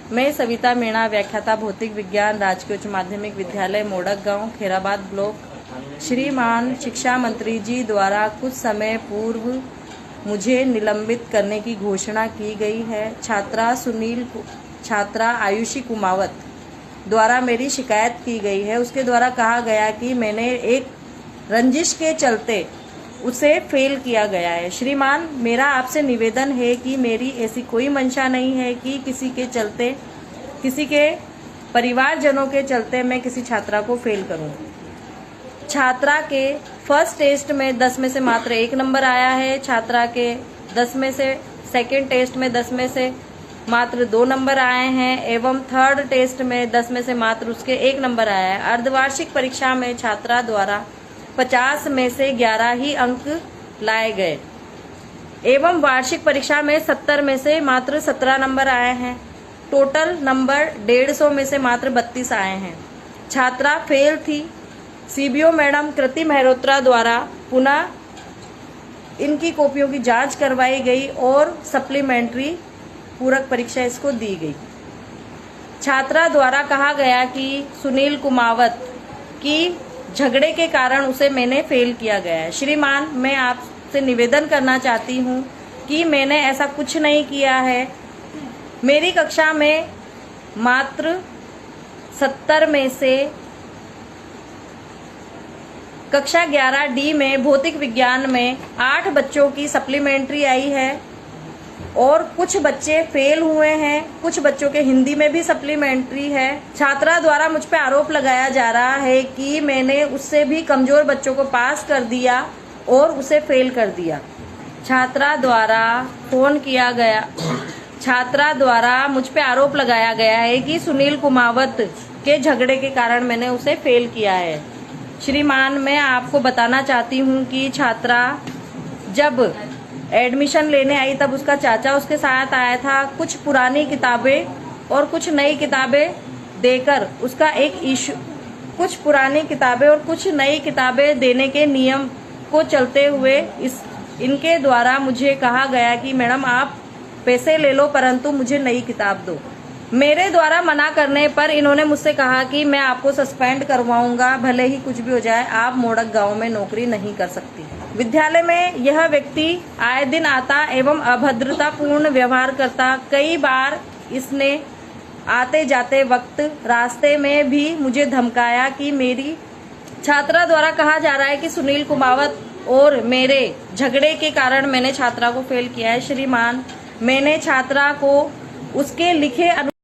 मैं सविता मीणा, व्याख्याता भौतिक विज्ञान, राजकीय उच्च माध्यमिक विद्यालय मोड़क गांव, खैराबाद ब्लॉक। श्रीमान शिक्षा मंत्री जी द्वारा कुछ समय पूर्व मुझे निलंबित करने की घोषणा की गई है। छात्रा आयुषी कुमावत द्वारा मेरी शिकायत की गई है। उसके द्वारा कहा गया कि मैंने एक रंजिश के चलते उसे फेल किया गया है। श्रीमान, मेरा आपसे निवेदन है कि मेरी ऐसी कोई मंशा नहीं है कि किसी के परिवारजनों के चलते मैं किसी छात्रा को फेल करूं। छात्रा के फर्स्ट टेस्ट में 10 में से मात्र 1 नंबर आया है। छात्रा के 10 में से सेकेंड टेस्ट में 10 में से मात्र 2 नंबर आए हैं एवं थर्ड टेस्ट में 10 में से मात्र उसके 1 नंबर आया है। अर्धवार्षिक परीक्षा में छात्रा द्वारा 50 में से 11 ही अंक लाए गए एवं वार्षिक परीक्षा में 70 में से मात्र 17 नंबर आए हैं। टोटल नंबर 150 में से मात्र 32 आए हैं। छात्रा फेल थी। सीबीओ मैडम कृति मेहरोत्रा द्वारा पुनः इनकी कॉपियों की जांच करवाई गई और सप्लीमेंट्री पूरक परीक्षा इसको दी गई। छात्रा द्वारा कहा गया कि सुनील कुमावत की झगड़े के कारण उसे मैंने फेल किया गया है। श्रीमान, मैं आपसे निवेदन करना चाहती हूँ कि मैंने ऐसा कुछ नहीं किया है। मेरी कक्षा में मात्र 70 में से कक्षा 11 डी में भौतिक विज्ञान में 8 बच्चों की सप्लीमेंट्री आई है और कुछ बच्चे फेल हुए हैं। कुछ बच्चों के हिंदी में भी सप्लीमेंट्री है। छात्रा द्वारा मुझ पे आरोप लगाया जा रहा है कि मैंने उससे भी कमजोर बच्चों को पास कर दिया और उसे फेल कर दिया। छात्रा द्वारा मुझ पे आरोप लगाया गया है कि सुनील कुमावत के झगड़े के कारण मैंने उसे फेल किया है। श्रीमान, मैं आपको बताना चाहती हूँ कि छात्रा जब एडमिशन लेने आई तब उसका चाचा उसके साथ आया था। कुछ पुरानी किताबें और कुछ नई किताबें देकर उसका एक इशू, कुछ पुरानी किताबें और कुछ नई किताबें देने के नियम को चलते हुए इनके द्वारा मुझे कहा गया कि मैडम आप पैसे ले लो परंतु मुझे नई किताब दो। मेरे द्वारा मना करने पर इन्होंने मुझसे कहा कि मैं आपको सस्पेंड करवाऊंगा, भले ही कुछ भी हो जाए, आप मोड़क गांव में नौकरी नहीं कर सकती। विद्यालय में यह व्यक्ति आए दिन आता एवं अभद्रतापूर्ण व्यवहार करता। कई बार इसने आते जाते वक्त रास्ते में भी मुझे धमकाया कि मेरी छात्रा द्वारा कहा जा रहा है कि सुनील कुमावत और मेरे झगड़े के कारण मैंने छात्रा को फेल किया है। श्रीमान, मैंने छात्रा को उसके लिखे